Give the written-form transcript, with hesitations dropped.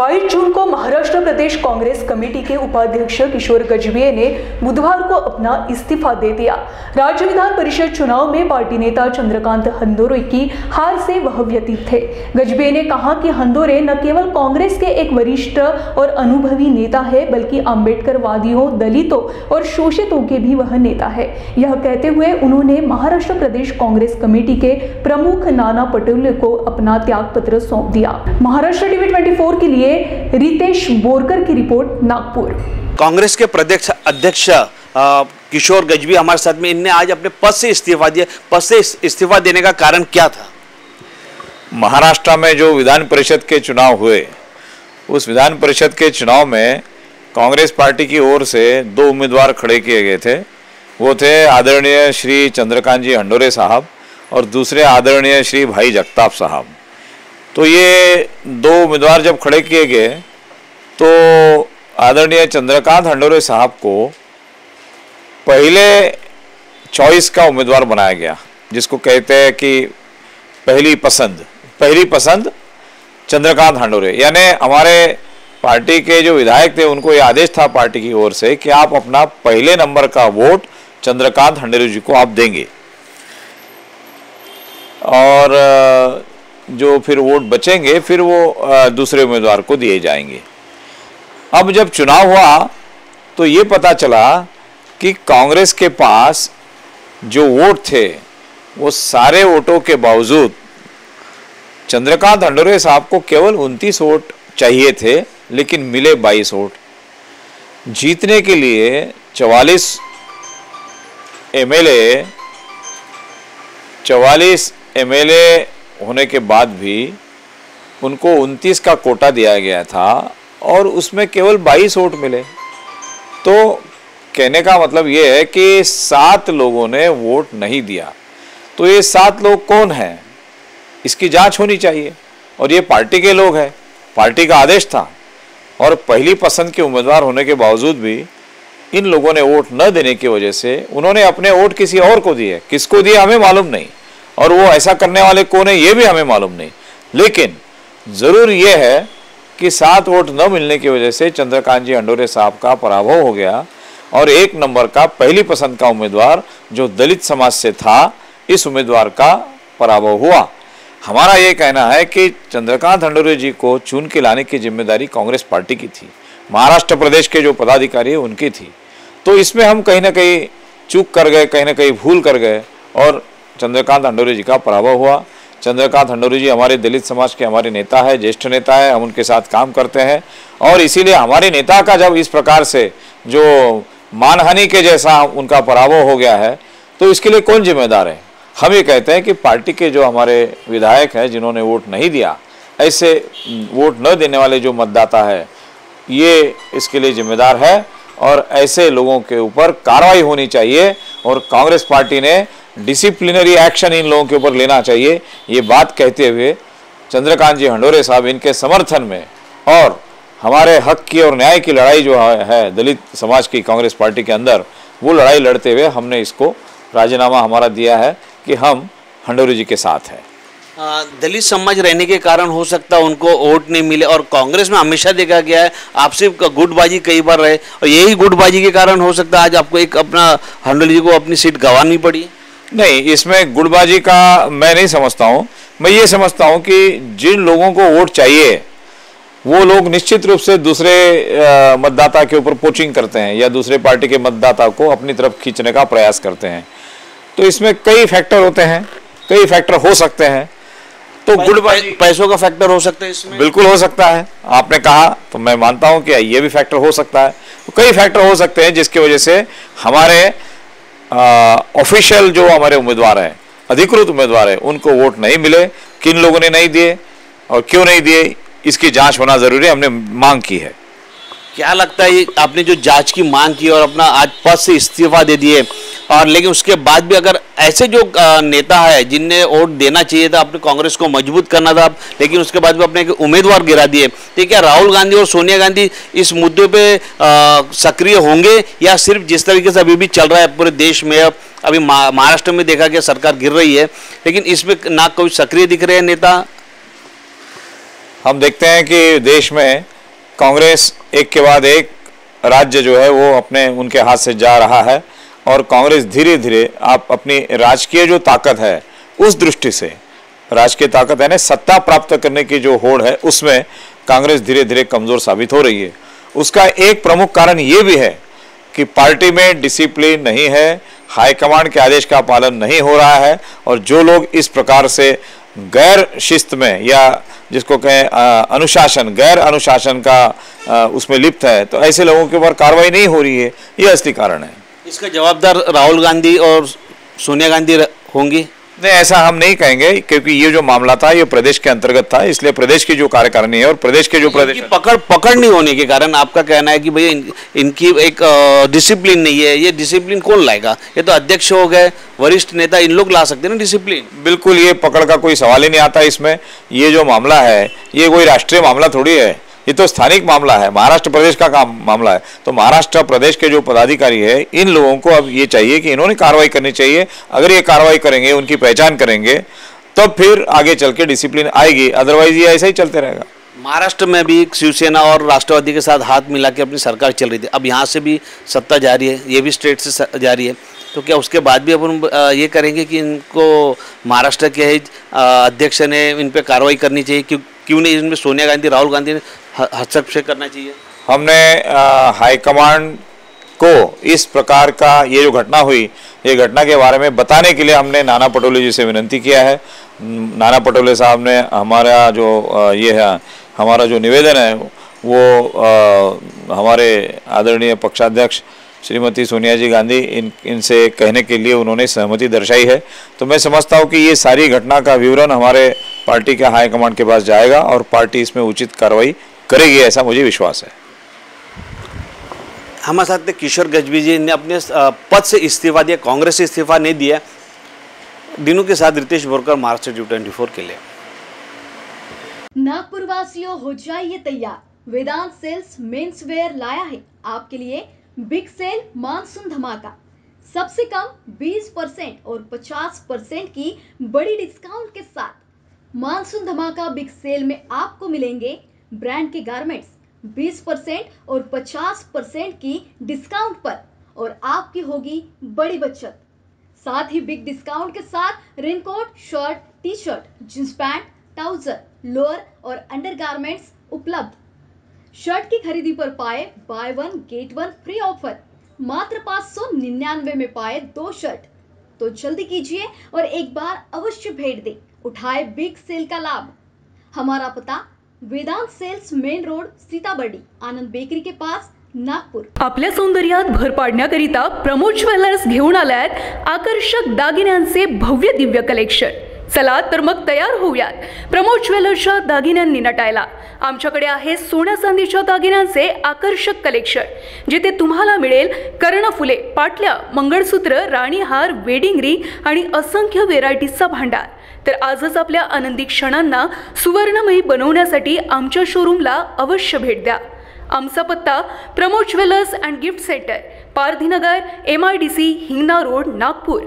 22 जून को महाराष्ट्र प्रदेश कांग्रेस कमेटी के उपाध्यक्ष किशोर गजभिये ने बुधवार को अपना इस्तीफा दे दिया। राज्य विधान परिषद चुनाव में पार्टी नेता चंद्रकांत हंदोरे की हार से वह व्यतीत थे। गजभिये ने कहा कि हंदोरे न केवल कांग्रेस के एक वरिष्ठ और अनुभवी नेता है, बल्कि अम्बेडकरवादियों, दलितों और शोषितों के भी वह नेता है। यह कहते हुए उन्होंने महाराष्ट्र प्रदेश कांग्रेस कमेटी के प्रमुख नाना पटोले को अपना त्याग पत्र सौंप दिया। महाराष्ट्र टीवी 24 के लिए रितेश बोरकर की रिपोर्ट, नागपुर। कांग्रेस के प्रदेश अध्यक्ष किशोर गजभिये हमारे साथ में, इनने आज अपने पद से इस्तीफा दिया। पद से इस्तीफा देने का कारण क्या था? महाराष्ट्र में जो विधान परिषद के चुनाव हुए, उस विधान परिषद के चुनाव में कांग्रेस पार्टी की ओर से 2 उम्मीदवार खड़े किए गए थे। वो थे आदरणीय श्री चंद्रकांत जी हंडोरे साहब और दूसरे आदरणीय श्री भाई जगताप साहब। तो ये 2 उम्मीदवार जब खड़े किए गए तो आदरणीय चंद्रकांत हंडोरे साहब को पहले चॉइस का उम्मीदवार बनाया गया, जिसको कहते हैं कि पहली पसंद चंद्रकांत हंडोरे। यानी हमारे पार्टी के जो विधायक थे उनको ये आदेश था पार्टी की ओर से कि आप अपना पहले नंबर का वोट चंद्रकांत हंडोरे जी को आप देंगे और जो फिर वोट बचेंगे फिर वो दूसरे उम्मीदवार को दिए जाएंगे। अब जब चुनाव हुआ तो ये पता चला कि कांग्रेस के पास जो वोट थे वो सारे वोटों के बावजूद चंद्रकांत हंडोरे साहब को केवल 29 वोट चाहिए थे, लेकिन मिले 22 वोट। जीतने के लिए 44 एमएलए होने के बाद भी उनको 29 का कोटा दिया गया था और उसमें केवल 22 वोट मिले। तो कहने का मतलब ये है कि 7 लोगों ने वोट नहीं दिया। तो ये 7 लोग कौन हैं, इसकी जांच होनी चाहिए। और ये पार्टी के लोग हैं, पार्टी का आदेश था और पहली पसंद के उम्मीदवार होने के बावजूद भी इन लोगों ने वोट न देने की वजह से उन्होंने अपने वोट किसी और को दिए। किसको दिए हमें मालूम नहीं, और वो ऐसा करने वाले कौन है ये भी हमें मालूम नहीं। लेकिन जरूर ये है कि 7 वोट न मिलने की वजह से चंद्रकांत जी हंडोरे साहब का पराभव हो गया और 1 नंबर का पहली पसंद का उम्मीदवार जो दलित समाज से था, इस उम्मीदवार का पराभव हुआ। हमारा ये कहना है कि चंद्रकांत हंडोरे जी को चुन के लाने की जिम्मेदारी कांग्रेस पार्टी की थी, महाराष्ट्र प्रदेश के जो पदाधिकारी है उनकी थी। तो इसमें हम कहीं ना कहीं चूक कर गए, कहीं ना कहीं भूल कर गए और चंद्रकांत हंडोरे जी का पराभव हुआ। चंद्रकांत हंडोरे जी हमारे दलित समाज के हमारे नेता है, ज्येष्ठ नेता है, हम उनके साथ काम करते हैं और इसीलिए हमारे नेता का जब इस प्रकार से जो मानहानि के जैसा उनका पराभव हो गया है तो इसके लिए कौन जिम्मेदार है? हम ये कहते हैं कि पार्टी के जो हमारे विधायक हैं जिन्होंने वोट नहीं दिया, ऐसे वोट न देने वाले जो मतदाता है, ये इसके लिए जिम्मेदार है और ऐसे लोगों के ऊपर कार्रवाई होनी चाहिए और कांग्रेस पार्टी ने डिसिप्लिनरी एक्शन इन लोगों के ऊपर लेना चाहिए। ये बात कहते हुए चंद्रकांत जी हंडोरे साहब इनके समर्थन में और हमारे हक की और न्याय की लड़ाई जो है दलित समाज की कांग्रेस पार्टी के अंदर, वो लड़ाई लड़ते हुए हमने इसको राजीनामा हमारा दिया है कि हम हंडोरे जी के साथ हैं। दलित समाज रहने के कारण हो सकता है उनको वोट नहीं मिले और कांग्रेस में हमेशा देखा गया है आपसे गुटबाजी कई बार रहे और यही गुटबाजी के कारण हो सकता है आज आपको एक अपना हंडोरे जी को अपनी सीट गंवानी पड़ी। नहीं, इसमें गुटबाजी का मैं नहीं समझता हूँ। मैं ये समझता हूँ कि जिन लोगों को वोट चाहिए वो लोग निश्चित रूप से दूसरे मतदाता के ऊपर पोचिंग करते हैं या दूसरे पार्टी के मतदाता को अपनी तरफ खींचने का प्रयास करते हैं। तो इसमें कई फैक्टर होते हैं, कई फैक्टर हो सकते हैं। तो गुटबाजी, पैसों का फैक्टर हो सकता है इसमें? बिल्कुल हो सकता है, आपने कहा तो मैं मानता हूं कि ये भी फैक्टर हो सकता है। तो कई फैक्टर हो सकते हैं जिसकी वजह से हमारे ऑफिशियल जो हमारे उम्मीदवार हैं, अधिकृत उम्मीदवार है, उनको वोट नहीं मिले। किन लोगों ने नहीं दिए और क्यों नहीं दिए, इसकी जांच होना जरूरी है, हमने मांग की है। क्या लगता है आपने जो जांच की मांग की और अपना आज पद से इस्तीफा दे दिए और लेकिन उसके बाद भी अगर ऐसे जो नेता है जिनने वोट देना चाहिए था, अपने कांग्रेस को मजबूत करना था, लेकिन उसके बाद भी अपने उम्मीदवार गिरा दिए, तो क्या राहुल गांधी और सोनिया गांधी इस मुद्दे पे सक्रिय होंगे या सिर्फ जिस तरीके से अभी भी चल रहा है पूरे देश में, अभी महाराष्ट्र में देखा गया सरकार गिर रही है लेकिन इसमें ना कोई सक्रिय दिख रहे हैं नेता? हम देखते हैं कि देश में कांग्रेस एक के बाद एक राज्य जो है वो अपने उनके हाथ से जा रहा है और कांग्रेस धीरे धीरे आप अपनी राजकीय जो ताकत है उस दृष्टि से, राजकीय ताकत है ना, सत्ता प्राप्त करने की जो होड़ है उसमें कांग्रेस धीरे धीरे कमजोर साबित हो रही है। उसका एक प्रमुख कारण ये भी है कि पार्टी में डिसिप्लिन नहीं है, हाईकमांड के आदेश का पालन नहीं हो रहा है और जो लोग इस प्रकार से गैर शिस्त में या जिसको कहें अनुशासन, गैर अनुशासन का उसमें लिप्त है, तो ऐसे लोगों के ऊपर कार्रवाई नहीं हो रही है, ये असली कारण है। इसका जवाबदार राहुल गांधी और सोनिया गांधी होंगी? नहीं, ऐसा हम नहीं कहेंगे क्योंकि ये जो मामला था ये प्रदेश के अंतर्गत था, इसलिए प्रदेश की जो कार्यकारिणी है और प्रदेश के जो प्रदेश पकड़ नहीं होने के कारण आपका कहना है कि भैया इनकी एक डिसिप्लिन नहीं है। ये डिसिप्लिन कौन लाएगा? ये तो अध्यक्ष हो गए, वरिष्ठ नेता, इन लोग ला सकते हैं ना डिसिप्लिन। बिल्कुल, ये पकड़ का कोई सवाल ही नहीं आता इसमें। ये जो मामला है ये कोई राष्ट्रीय मामला थोड़ी है, ये तो स्थानिक मामला है, महाराष्ट्र प्रदेश का काम मामला है। तो महाराष्ट्र प्रदेश के जो पदाधिकारी है इन लोगों को अब ये चाहिए कि इन्होंने कार्रवाई करनी चाहिए। अगर ये कार्रवाई करेंगे, उनकी पहचान करेंगे, तब फिर आगे चल के डिसिप्लिन आएगी, अदरवाइज ये ऐसा ही चलते रहेगा। महाराष्ट्र में भी शिवसेना और राष्ट्रवादी के साथ हाथ मिला के अपनी सरकार चल रही थी, अब यहाँ से भी सत्ता जारी है, ये भी स्टेट से जारी है, तो क्या उसके बाद भी अपन ये करेंगे कि इनको महाराष्ट्र के अध्यक्ष ने इन पे कार्रवाई करनी चाहिए? क्यों नहीं इसमें सोनिया गांधी, राहुल गांधी ने हस्तक्षेप करना चाहिए? हमने हाईकमांड को इस प्रकार का ये जो घटना हुई, ये घटना के बारे में बताने के लिए हमने नाना पटोले जी से विनती किया है। नाना पटोले साहब ने हमारा जो ये है, हमारा जो निवेदन है वो हमारे आदरणीय पक्षाध्यक्ष श्रीमती सोनिया जी गांधी इनसे कहने के लिए उन्होंने सहमति दर्शाई है। तो मैं समझता हूँ कि ये सारी घटना का विवरण हमारे पार्टी के हाईकमांड के पास जाएगा और पार्टी इसमें उचित कार्रवाई करेगी, ऐसा मुझे विश्वास है। हमारे साथ किशोर गजबी जी ने अपने पद से इस्तीफा दिया, कांग्रेस से इस्तीफा नहीं दिया। दिनों के साथ रितेश बोरकर, महाराष्ट्र G24 के लिए। नागपुर वासियों, हो जाइए तैयार, वेदांत सेल्स मेंस वेयर लाया है आपके लिए बिग सेल मानसून धमाका। सबसे कम 20% और 50% की बड़ी डिस्काउंट के साथ मानसून धमाका बिग सेल में आपको मिलेंगे ब्रांड के गारमेंट्स 20% और 50% की डिस्काउंट पर और आपकी होगी बड़ी बचत। साथ ही बिग डिस्काउंट के साथ raincoat, shirt, T shirt, jeans pant, trouser, lower और अंडरगारमेंट्स उपलब्ध। शर्ट की खरीदी पर pi by 1 gate 1 free offer. मात्र 599 में पाए 2 शर्ट। तो जल्दी कीजिए और एक बार अवश्य भेंट दें, उठाए बिग सेल का लाभ। हमारा पता वेदांत सेल्स मेन रोड, सीताबर्डी, आनंद बेकरी के पास, नागपूर। आपल्या सौंदर्यात भर पाडण्याकरिता प्रमोद ज्वेलर्स घेऊन आल्यात आकर्षक दागिन्यांचे भव्य दिव्य कलेक्शन। चला तर मग तयार होऊयात प्रमोद ज्वेलर्सच्या दागिन्यांनी नटायला। आमच्याकडे आहे सोन्या चांदीच्या दागिन्यांचे आकर्षक कलेक्शन, जिथे तुम्हाला मिळेल कर्णफुले, पाटल्या, मंगळसूत्र, राणीहार, वेडिंग रिंग आणि असंख्य व्हेरायटीजचा भांडार। तर आजच आपल्या आनंदी क्षणांना सुवर्णमयी बनवण्यासाठी आमच्या शोरूमला अवश्य भेट द्या। आमचा पत्ता Pramod jewellers and gift centre, Pardhinagar, MIDC, Hingna road, Nagpur.